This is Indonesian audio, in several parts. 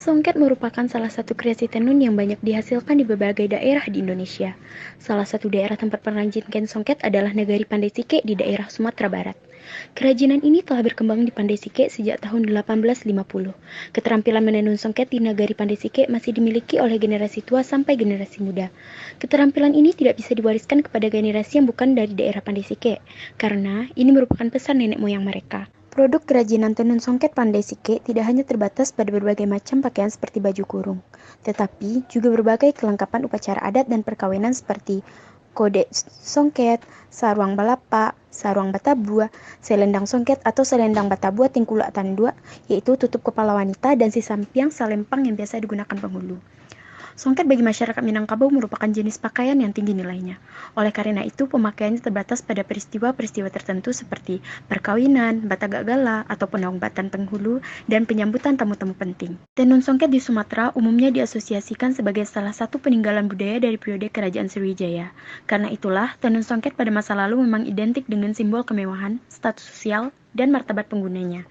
Songket merupakan salah satu kreasi tenun yang banyak dihasilkan di berbagai daerah di Indonesia. Salah satu daerah tempat pengrajin kain songket adalah Negari Pandai Sike di daerah Sumatera Barat. Kerajinan ini telah berkembang di Pandai Sike sejak tahun 1850. Keterampilan menenun songket di Nagari Pandai Sike masih dimiliki oleh generasi tua sampai generasi muda. Keterampilan ini tidak bisa diwariskan kepada generasi yang bukan dari daerah Pandai Sike, karena ini merupakan pesan nenek moyang mereka. Produk kerajinan tenun songket Pandai Sike tidak hanya terbatas pada berbagai macam pakaian seperti baju kurung, tetapi juga berbagai kelengkapan upacara adat dan perkawinan seperti kode songket, saruang balapa, saruang batabua, selendang songket atau selendang batabua tingkulak tandua, yaitu tutup kepala wanita, dan si sampiang salempang yang biasa digunakan penghulu. Songket bagi masyarakat Minangkabau merupakan jenis pakaian yang tinggi nilainya. Oleh karena itu, pemakaiannya terbatas pada peristiwa-peristiwa tertentu seperti perkawinan, batagak gala, atau penobatan penghulu, dan penyambutan tamu-tamu penting. Tenun songket di Sumatera umumnya diasosiasikan sebagai salah satu peninggalan budaya dari periode Kerajaan Sriwijaya. Karena itulah, tenun songket pada masa lalu memang identik dengan simbol kemewahan, status sosial, dan martabat penggunanya.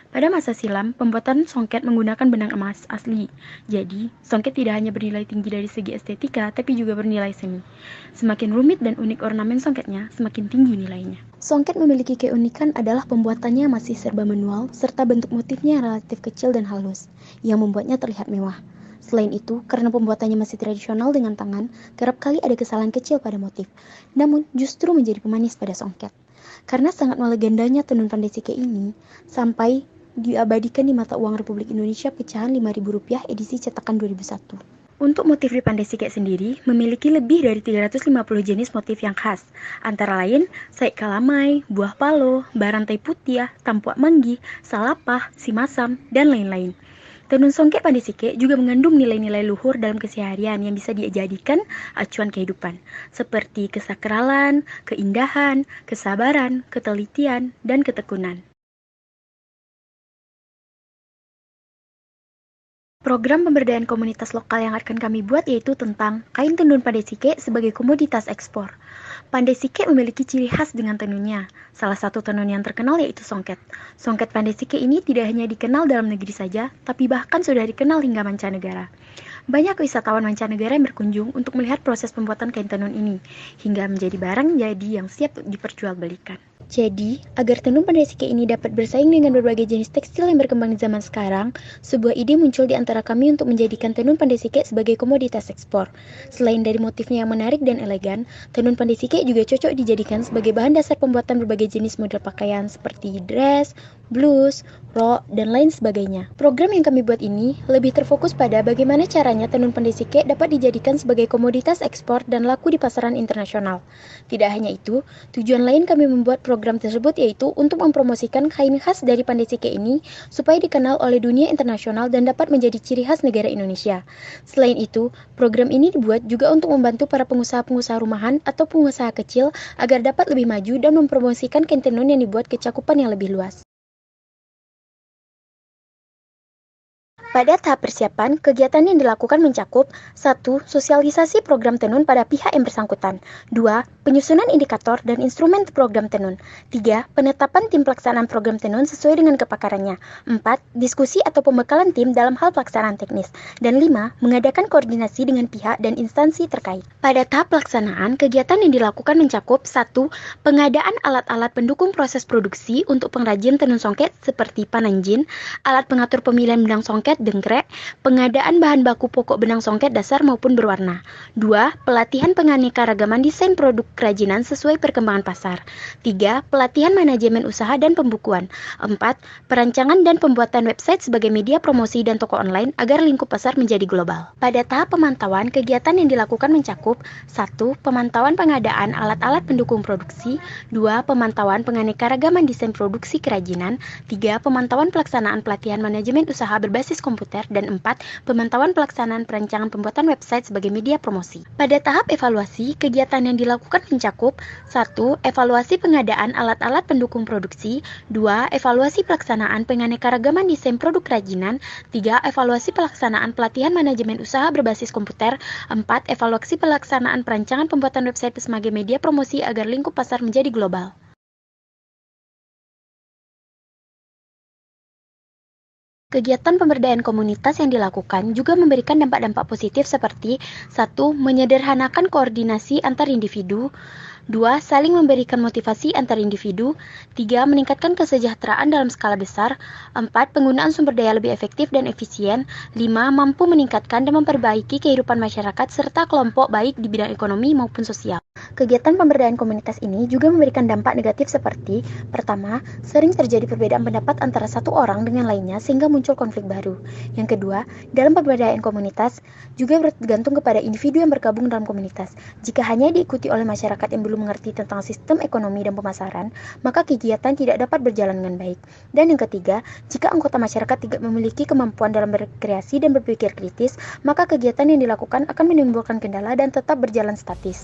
Pada masa silam, pembuatan songket menggunakan benang emas asli. Jadi, songket tidak hanya bernilai tinggi dari segi estetika, tapi juga bernilai seni. Semakin rumit dan unik ornamen songketnya, semakin tinggi nilainya. Songket memiliki keunikan adalah pembuatannya masih serba manual, serta bentuk motifnya yang relatif kecil dan halus, yang membuatnya terlihat mewah. Selain itu, karena pembuatannya masih tradisional dengan tangan, kerap kali ada kesalahan kecil pada motif, namun justru menjadi pemanis pada songket. Karena sangat melegendanya tenun Pandai Sike ini, sampai diabadikan di mata uang Republik Indonesia pecahan Rp5.000 edisi cetakan 2001. Untuk motif di Pandai Sike sendiri, memiliki lebih dari 350 jenis motif yang khas, antara lain saik kalamai, buah palo, barantai putih, tampuak manggi, salapah, simasam, dan lain-lain. Tenun songket Pandai Sike juga mengandung nilai-nilai luhur dalam keseharian yang bisa dijadikan acuan kehidupan, seperti kesakralan, keindahan, kesabaran, ketelitian, dan ketekunan. Program pemberdayaan komunitas lokal yang akan kami buat yaitu tentang kain tenun Pandai Sike sebagai komoditas ekspor. Pandai Sike memiliki ciri khas dengan tenunnya. Salah satu tenun yang terkenal yaitu songket. Songket Pandai Sike ini tidak hanya dikenal dalam negeri saja, tapi bahkan sudah dikenal hingga mancanegara. Banyak wisatawan mancanegara yang berkunjung untuk melihat proses pembuatan kain tenun ini, hingga menjadi barang jadi yang siap diperjualbelikan. Jadi, agar tenun Pandai Sike ini dapat bersaing dengan berbagai jenis tekstil yang berkembang di zaman sekarang, sebuah ide muncul di antara kami untuk menjadikan tenun Pandai Sike sebagai komoditas ekspor. Selain dari motifnya yang menarik dan elegan, tenun Pandai Sike juga cocok dijadikan sebagai bahan dasar pembuatan berbagai jenis model pakaian seperti dress, blus, rok, dan lain sebagainya. Program yang kami buat ini lebih terfokus pada bagaimana caranya tenun Pandai Sike dapat dijadikan sebagai komoditas ekspor dan laku di pasaran internasional. Tidak hanya itu, tujuan lain kami membuat program tersebut yaitu untuk mempromosikan kain khas dari Pandai Sike ini supaya dikenal oleh dunia internasional dan dapat menjadi ciri khas negara Indonesia. Selain itu, program ini dibuat juga untuk membantu para pengusaha-pengusaha rumahan atau pengusaha kecil agar dapat lebih maju dan mempromosikan kain tenun yang dibuat ke cakupan yang lebih luas. Pada tahap persiapan, kegiatan yang dilakukan mencakup 1. Sosialisasi program tenun pada pihak yang bersangkutan. 2. Penyusunan indikator dan instrumen program tenun. 3. Penetapan tim pelaksanaan program tenun sesuai dengan kepakarannya. 4. Diskusi atau pembekalan tim dalam hal pelaksanaan teknis. Dan 5. Mengadakan koordinasi dengan pihak dan instansi terkait. Pada tahap pelaksanaan, kegiatan yang dilakukan mencakup 1. Pengadaan alat-alat pendukung proses produksi untuk pengrajin tenun songket seperti pananjin, alat pengatur pemilihan benang songket, dengkrek, pengadaan bahan baku pokok benang songket dasar maupun berwarna. 2. Pelatihan penganeka-ragaman desain produk kerajinan sesuai perkembangan pasar. 3. Pelatihan manajemen usaha dan pembukuan. 4. Perancangan dan pembuatan website sebagai media promosi dan toko online agar lingkup pasar menjadi global. Pada tahap pemantauan, kegiatan yang dilakukan mencakup 1. Pemantauan pengadaan alat-alat pendukung produksi. 2. Pemantauan penganeka-ragaman desain produksi kerajinan. 3. Pemantauan pelaksanaan pelatihan manajemen usaha berbasis komputer, dan 4. Pemantauan pelaksanaan perancangan pembuatan website sebagai media promosi. Pada tahap evaluasi, kegiatan yang dilakukan mencakup 1. Evaluasi pengadaan alat-alat pendukung produksi. 2. Evaluasi pelaksanaan penganeka-ragaman desain produk kerajinan. 3. Evaluasi pelaksanaan pelatihan manajemen usaha berbasis komputer. 4. Evaluasi pelaksanaan perancangan pembuatan website sebagai media promosi agar lingkup pasar menjadi global. Kegiatan pemberdayaan komunitas yang dilakukan juga memberikan dampak-dampak positif seperti: 1. Menyederhanakan koordinasi antar individu. 2. Saling memberikan motivasi antar individu. 3. Meningkatkan kesejahteraan dalam skala besar. 4. Penggunaan sumber daya lebih efektif dan efisien. 5. Mampu meningkatkan dan memperbaiki kehidupan masyarakat serta kelompok baik di bidang ekonomi maupun sosial. Kegiatan pemberdayaan komunitas ini juga memberikan dampak negatif seperti: pertama, sering terjadi perbedaan pendapat antara satu orang dengan lainnya sehingga muncul konflik baru. Yang kedua, dalam pemberdayaan komunitas juga bergantung kepada individu yang bergabung dalam komunitas. Jika hanya diikuti oleh masyarakat yang belum mengerti tentang sistem ekonomi dan pemasaran, maka kegiatan tidak dapat berjalan dengan baik. Dan yang ketiga, jika anggota masyarakat tidak memiliki kemampuan dalam berkreasi dan berpikir kritis, maka kegiatan yang dilakukan akan menimbulkan kendala dan tetap berjalan statis.